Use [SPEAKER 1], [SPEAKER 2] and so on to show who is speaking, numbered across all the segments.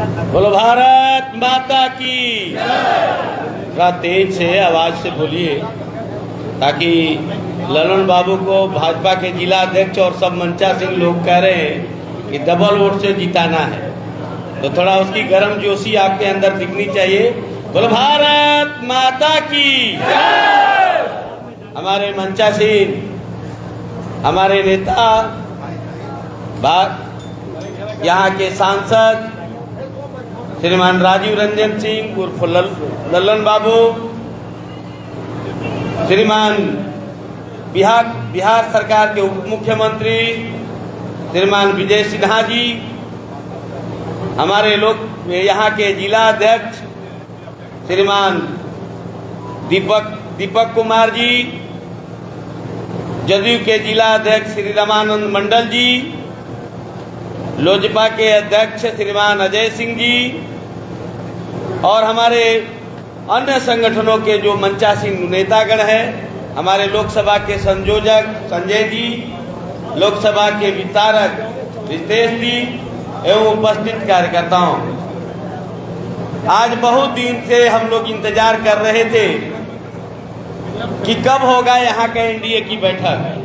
[SPEAKER 1] बोलो भारत माता की। थोड़ा तेज से आवाज से बोलिए ताकि ललन बाबू को भाजपा के जिला अध्यक्ष और सब मंचा सिंह लोग कह रहे हैं कि डबल वोट से जिताना है, तो थोड़ा उसकी गर्म जोशी आपके अंदर दिखनी चाहिए। बोलो भारत माता की। हमारे मंचा सिंह, हमारे नेता, यहाँ के सांसद श्रीमान राजीव रंजन सिंह उर्फ ललन बाबू, श्रीमान बिहार सरकार के उप मुख्यमंत्री श्रीमान विजय सिन्हा जी, हमारे लोग यहाँ के जिला अध्यक्ष श्रीमान दीपक कुमार जी, जदयू के जिला अध्यक्ष श्री रामानंद मंडल जी, लोजपा के अध्यक्ष श्रीमान अजय सिंह जी और हमारे अन्य संगठनों के जो मंचासी नेतागण हैं, हमारे लोकसभा के संयोजक संजय जी, लोकसभा के विस्तारक रितेश जी एवं उपस्थित कार्यकर्ताओं, आज बहुत दिन से हम लोग इंतजार कर रहे थे कि कब होगा यहाँ का एनडीए की बैठक।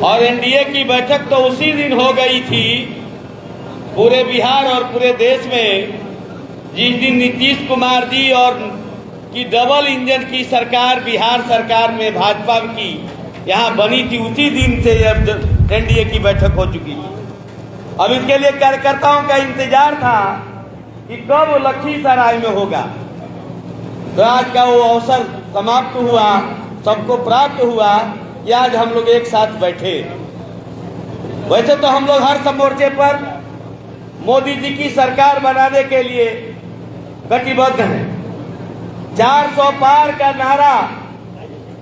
[SPEAKER 1] और एनडीए की बैठक तो उसी दिन हो गई थी पूरे बिहार और पूरे देश में, जिस दिन नीतीश कुमार जी और की डबल इंजन की सरकार बिहार सरकार में भाजपा की यहाँ बनी थी, उसी दिन से एनडीए की बैठक हो चुकी थी। अब इसके लिए कार्यकर्ताओं का इंतजार था कि कब लखीसराय में होगा। तो आज का वो अवसर समाप्त हुआ, सबको प्राप्त हुआ कि आज हम लोग एक साथ बैठे। वैसे तो हम लोग हर मोर्चे पर मोदी जी की सरकार बनाने के लिए कटिबद्ध हैं। 400 पार का नारा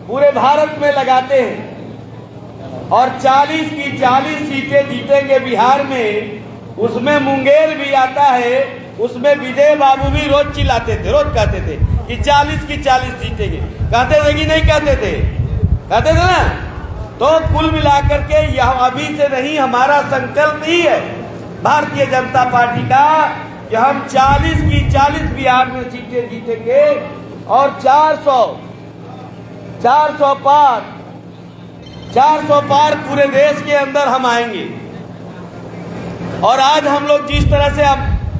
[SPEAKER 1] पूरे भारत में लगाते हैं और 40 की 40 सीटें जीतेंगे बिहार में। उसमें मुंगेर भी आता है, उसमें विजय बाबू भी रोज चिल्लाते थे, रोज कहते थे कि 40 की 40 जीतेंगे। कहते थे कि नहीं कहते थे? कहते थे ना। तो कुल मिलाकर के यह अभी से नहीं, हमारा संकल्प ही है भारतीय जनता पार्टी का कि हम 40 की 40 बिहार में सीटें जीतेंगे और 400 पार पूरे देश के अंदर हम आएंगे। और आज हम लोग जिस तरह से अब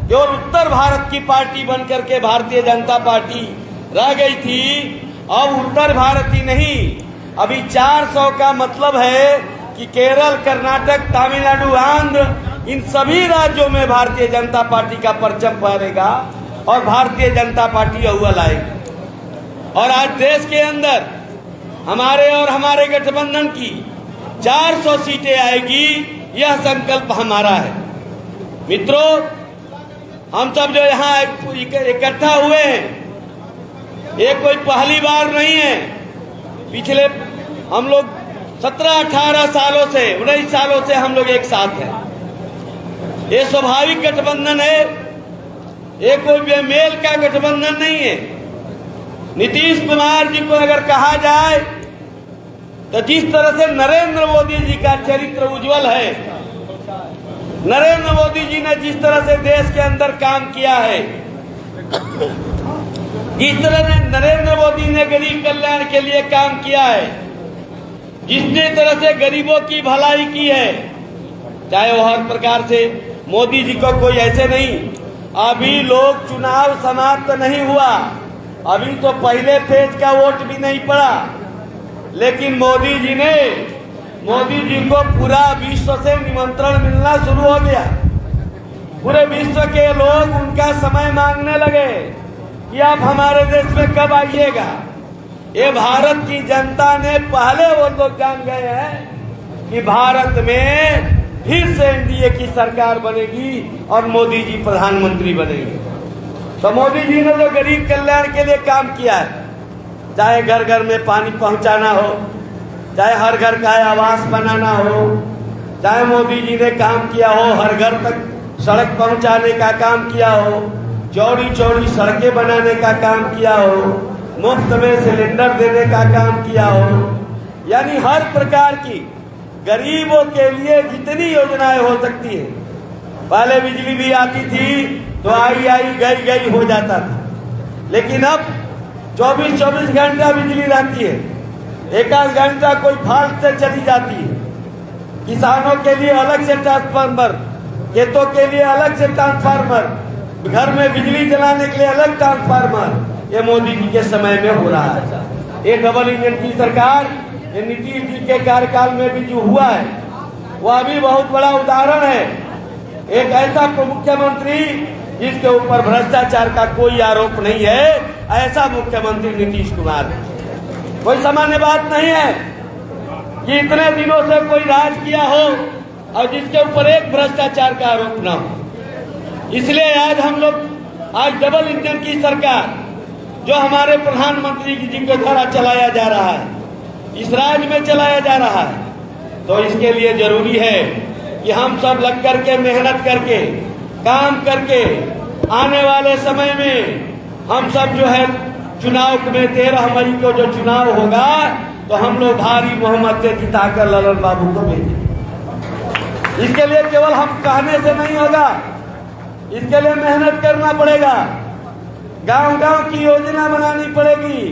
[SPEAKER 1] केवल उत्तर भारत की पार्टी बनकर के भारतीय जनता पार्टी रह गई थी, अब उत्तर भारत ही नहीं, अभी 400 का मतलब है कि केरल, कर्नाटक, तमिलनाडु, आंध्र, इन सभी राज्यों में भारतीय जनता पार्टी का परचम फहरेगा और भारतीय जनता पार्टी अहुआ लाएगी। और आज देश के अंदर हमारे और हमारे गठबंधन की 400 सीटें आएगी, यह संकल्प हमारा है। मित्रों, हम सब जो यहाँ इकट्ठा हुए हैं, ये कोई पहली बार नहीं है। पिछले हम लोग 17-18 सालों से, 19 सालों से हम लोग एक साथ हैं। ये स्वाभाविक गठबंधन है, ये कोई बेमेल का गठबंधन नहीं है। नीतीश कुमार जी को अगर कहा जाए तो जिस तरह से नरेंद्र मोदी जी का चरित्र उज्जवल है, नरेंद्र मोदी जी ने जिस तरह से देश के अंदर काम किया है, जिस तरह से नरेंद्र मोदी ने गरीब कल्याण के लिए काम किया है, जिस तरह से गरीबों की भलाई की है, चाहे वो हर प्रकार से मोदी जी को कोई ऐसे नहीं। अभी लोग चुनाव समाप्त नहीं हुआ, अभी तो पहले फेज का वोट भी नहीं पड़ा, लेकिन मोदी जी को पूरा विश्व से निमंत्रण मिलना शुरू हो गया। पूरे विश्व के लोग उनका समय मांगने लगे कि आप हमारे देश में कब आइएगा। ये भारत की जनता ने पहले वो लोग जान गए हैं कि भारत में फिर से एनडीए की सरकार बनेगी और मोदी जी प्रधानमंत्री बनेंगे। तो मोदी जी ने जो गरीब कल्याण के लिए काम किया है, चाहे घर घर में पानी पहुंचाना हो, चाहे हर घर का आवास बनाना हो, चाहे मोदी जी ने काम किया हो हर घर तक सड़क पहुंचाने का काम किया हो, चौड़ी चौड़ी सड़कें बनाने का काम किया हो, मुफ्त में सिलेंडर देने का काम किया हो, यानी हर प्रकार की गरीबों के लिए जितनी योजनाएं हो सकती है पहले बिजली भी आती थी तो आई आई गई गई हो जाता था, लेकिन अब 24-24 घंटा बिजली रहती है। एक आध घंटा कोई फाल्ट से चली जाती है। किसानों के लिए अलग से ट्रांसफार्मर, खेतों के लिए अलग से ट्रांसफार्मर, घर में बिजली जलाने के लिए अलग ट्रांसफार्मर, ये मोदी जी के समय में हो रहा है। ये डबल इंजन की सरकार, ये नीतीश जी के कार्यकाल में भी जो हुआ है वह भी बहुत बड़ा उदाहरण है। एक ऐसा मुख्यमंत्री जिसके ऊपर भ्रष्टाचार का कोई आरोप नहीं है, ऐसा मुख्यमंत्री नीतीश कुमार। कोई सामान्य बात नहीं है कि इतने दिनों से कोई राज किया हो और जिसके ऊपर एक भ्रष्टाचार का आरोप न हो। इसलिए आज डबल इंजन की सरकार जो हमारे प्रधानमंत्री जी के द्वारा चलाया जा रहा है, इस राज्य में चलाया जा रहा है, तो इसके लिए जरूरी है कि हम सब लग करके मेहनत करके काम करके आने वाले समय में हम सब जो है चुनाव में 13 मई को जो चुनाव होगा तो हम लोग भारी बहुमत से जिताकर ललन बाबू को भेजेंगे। इसके लिए केवल हम कहने से नहीं होगा, इसके लिए मेहनत करना पड़ेगा, गांव-गांव की योजना बनानी पड़ेगी।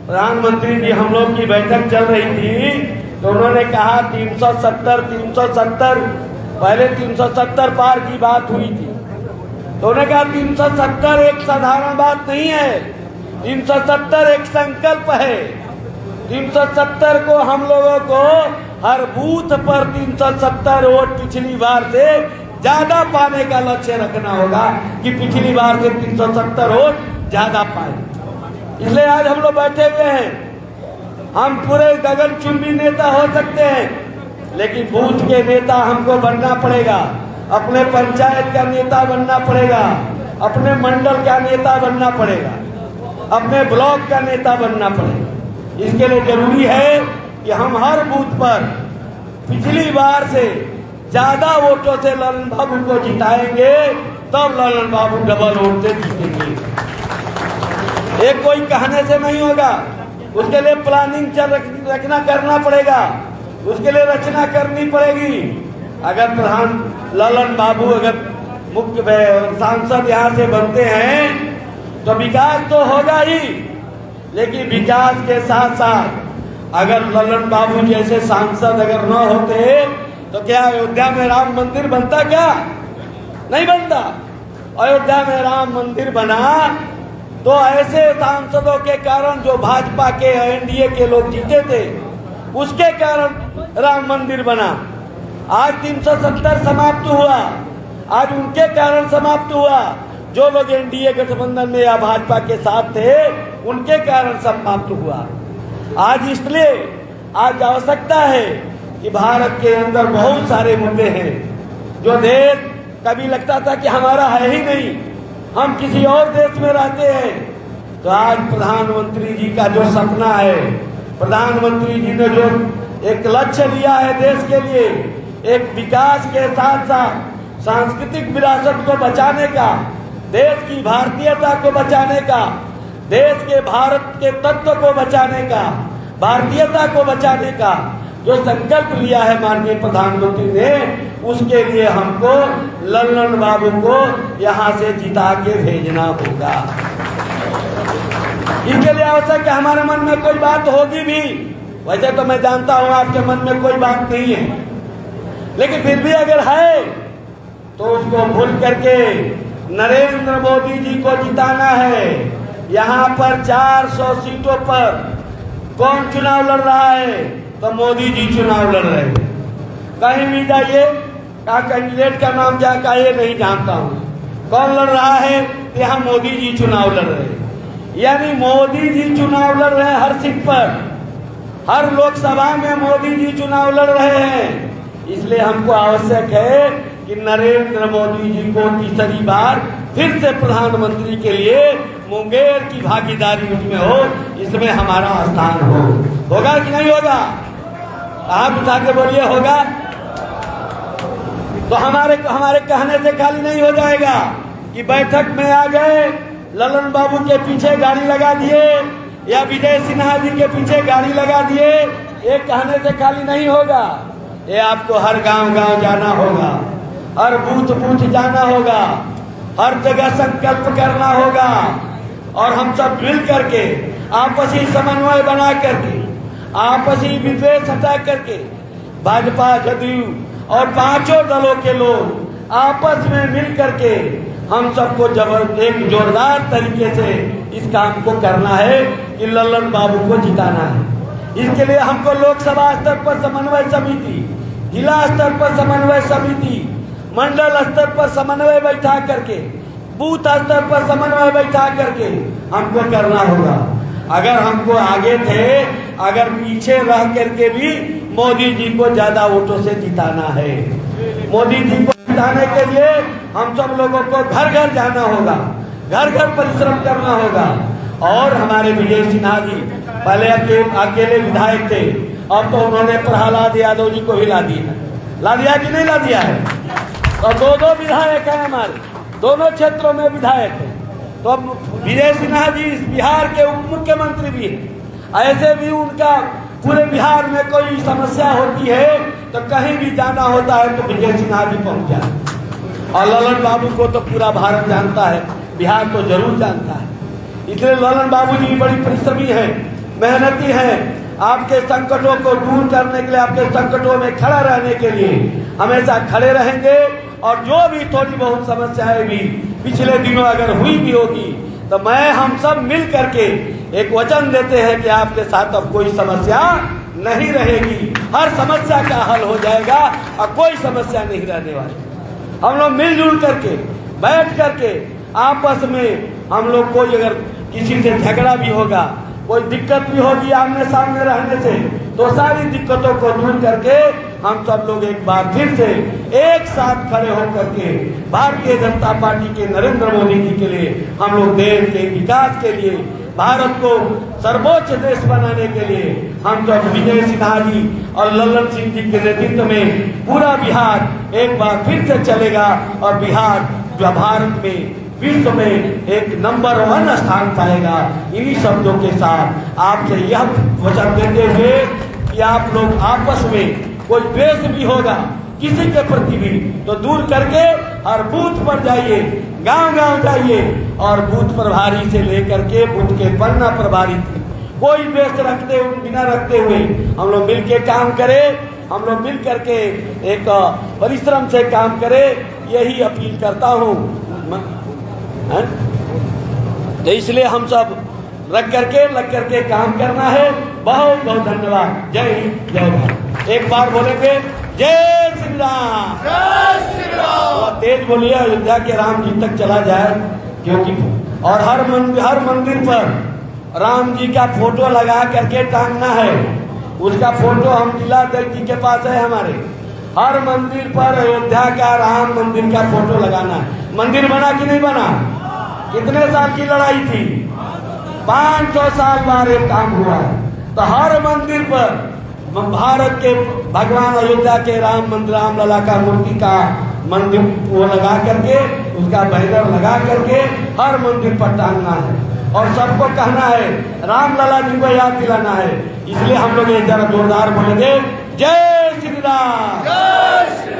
[SPEAKER 1] प्रधानमंत्री जी हम लोग की बैठक चल रही थी तो उन्होंने कहा 370 पहले 370 पार की बात हुई थी, तो उन्होंने कहा 370 एक साधारण बात नहीं है, 370 एक संकल्प है। 370 को हम लोगों को हर बूथ पर 370 वोट पिछली बार से ज्यादा पाने का लक्ष्य रखना होगा कि पिछली बार से 370 वोट ज्यादा पाए। इसलिए आज हम लोग बैठे हुए हैं। हम पूरे गगनचुंबी नेता हो सकते हैं, लेकिन बूथ के नेता हमको बनना पड़ेगा, अपने पंचायत का नेता बनना पड़ेगा, अपने मंडल का नेता बनना पड़ेगा, अपने ब्लॉक का नेता बनना पड़ेगा। इसके लिए जरूरी है कि हम हर बूथ पर पिछली बार से ज्यादा वोटों से ललन बाबू को जिताएंगे, तब ललन बाबू डबल वोट से जीतेंगे। एक कोई कहने से नहीं होगा, उसके लिए प्लानिंग रचना करना पड़ेगा, उसके लिए रचना करनी पड़ेगी। अगर प्रधान ललन बाबू अगर मुख्य सांसद यहाँ से बनते हैं तो विकास तो होगा ही, लेकिन विकास के साथ साथ अगर ललन बाबू जैसे सांसद अगर न होते तो क्या अयोध्या में राम मंदिर बनता? क्या नहीं बनता। अयोध्या में राम मंदिर बना तो ऐसे सांसदों के कारण जो भाजपा के एनडीए के लोग जीते थे उसके कारण राम मंदिर बना। आज 370 समाप्त हुआ, आज उनके कारण समाप्त हुआ। जो लोग एनडीए गठबंधन में या भाजपा के साथ थे उनके कारण समाप्त हुआ। आज इसलिए आज आवश्यकता है कि भारत के अंदर बहुत सारे मुद्दे हैं जो देश कभी लगता था कि हमारा है ही नहीं, हम किसी और देश में रहते हैं। तो आज प्रधानमंत्री जी का जो सपना है, प्रधानमंत्री जी ने जो एक लक्ष्य लिया है देश के लिए, एक विकास के साथ साथ सांस्कृतिक विरासत को बचाने का, देश की भारतीयता को बचाने का, देश के भारत के तत्व को बचाने का, भारतीयता को बचाने का जो संकल्प लिया है माननीय प्रधानमंत्री ने, उसके लिए हमको ललन बाबू को यहाँ से जिता के भेजना होगा। इसके लिए आवश्यक है हमारे मन में कोई बात होगी भी, वैसे तो मैं जानता हूँ आपके मन में कोई बात नहीं है, लेकिन फिर भी अगर है तो उसको भूल करके नरेंद्र मोदी जी को जिताना है। यहाँ पर 400 सीटों पर कौन चुनाव लड़ रहा है? तो मोदी जी चुनाव लड़ रहे हैं। कहीं भी जाइए का कैंडिडेट का नाम क्या का ये नहीं जानता हूँ, कौन लड़ रहा है? यहाँ मोदी जी चुनाव लड़ रहे हैं। यानी मोदी जी चुनाव लड़ रहे हैं हर सीट पर, हर लोकसभा में मोदी जी चुनाव लड़ रहे हैं। इसलिए हमको आवश्यक है कि नरेंद्र मोदी जी को तीसरी बार फिर से प्रधानमंत्री के लिए मुंगेर की भागीदारी उसमें हो, इसमें हमारा स्थान हो। होगा कि नहीं होगा? आप उठा के बोलिए होगा। तो हमारे कहने से खाली नहीं हो जाएगा कि बैठक में आ गए, ललन बाबू के पीछे गाड़ी लगा दिए या विजय सिन्हा जी के पीछे गाड़ी लगा दिए, ये कहने से खाली नहीं होगा। ये आपको हर गांव-गांव जाना होगा, हर बूथ बूथ जाना होगा, हर जगह संकल्प करना होगा और हम सब मिल करके आपसी समन्वय बना करके, आपसी विद्वेष हटा करके भाजपा, जदयू और पांचों दलों के लोग आपस में मिल करके हम सबको एक जोरदार तरीके से इस काम को करना है कि लल्लन बाबू को जिताना है। इसके लिए हमको लोकसभा स्तर पर समन्वय समिति, जिला स्तर पर समन्वय समिति, मंडल स्तर पर समन्वय बैठा करके, बूथ स्तर पर समन्वय बैठा करके हमको करना होगा। अगर हमको आगे थे, अगर पीछे रह करके भी मोदी जी को ज्यादा वोटों से जिताना है, मोदी जी को जिताने के लिए हम सब लोगों को घर घर जाना होगा, घर घर परिश्रम करना होगा। और हमारे विजय सिन्हा जी पहले अकेले विधायक थे, अब तो उन्होंने प्रहलाद यादव जी को भी ला दिया कि नहीं ला दिया है। और दो विधायक हैं हमारे, दोनों क्षेत्रों में विधायक हैं। तो अब विजय सिन्हा जी बिहार के उप मुख्यमंत्री भी हैं। ऐसे भी उनका पूरे बिहार में कोई समस्या होती है तो कहीं भी जाना होता है तो विजय सिन्हा जी पहुंच जाते। और ललन बाबू को तो पूरा भारत जानता है, बिहार तो जरूर जानता है। इसलिए ललन बाबू जी बड़ी परिश्रमी है, मेहनती है। आपके संकटों को दूर करने के लिए, आपके संकटों में खड़ा रहने के लिए हमेशा खड़े रहेंगे। और जो भी थोड़ी बहुत समस्याएं भी पिछले दिनों अगर हुई भी होगी तो हम सब मिल करके एक वचन देते हैं कि आपके साथ अब कोई समस्या नहीं रहेगी, हर समस्या का हल हो जाएगा और कोई समस्या नहीं रहने वाली। हम लोग मिलजुल करके बैठ करके आपस में हम लोग कोई अगर किसी से झगड़ा भी होगा, कोई दिक्कत भी होगी आमने सामने रहने से, तो सारी दिक्कतों को दूर करके हम सब लोग एक बार फिर से एक साथ खड़े होकर के भारतीय जनता पार्टी के नरेंद्र मोदी जी के लिए, हम लोग देश के विकास के लिए, भारत को सर्वोच्च देश बनाने के लिए हम सब विजय सिन्हा जी और लल्लन सिंह जी के नेतृत्व में पूरा बिहार एक बार फिर से चलेगा और बिहार जो भारत में विश्व में एक नंबर 1 स्थान पाएगा। इन्हीं शब्दों के साथ आपसे यह वचन देते हुए कि आप लोग आपस में कोई द्वेष भी होगा किसी के प्रति भी तो दूर करके हर बूथ पर जाइए, गांव-गांव जाइए और बूथ प्रभारी से लेकर के बूथ के पन्ना प्रभारी कोई द्वेष बिना रखते हुए हम लोग मिल के काम करें, हम लोग मिल करके एक परिश्रम से काम करें, यही अपील करता हूँ। तो इसलिए हम सब लग करके काम करना है। बहुत बहुत धन्यवाद। जय हिंद, जय भारत। एक बार बोलेंगे जय श्री राम, जय श्री राम। तेज बोलिए, अयोध्या के राम जी तक चला जाए, क्योंकि और हर मंदिर पर राम जी का फोटो लगा करके टांगना है। उसका फोटो हम जिलाध्यक्ष जी के पास है हमारे। हर मंदिर पर अयोध्या का राम मंदिर का फोटो लगाना है। मंदिर बना कि नहीं बना? कितने साल की लड़ाई थी? 500 साल बाद एक काम हुआ है। तो हर मंदिर पर भारत के भगवान अयोध्या के राम मंदिर, राम लला का मूर्ति का मंदिर वो लगा करके, उसका बैनर लगा करके हर मंदिर पर टांगना है और सबको कहना है, राम लला जी को याद दिलाना है। इसलिए हम लोग एक जरा जोरदार बोलेंगे जय श्री राम, जय श्री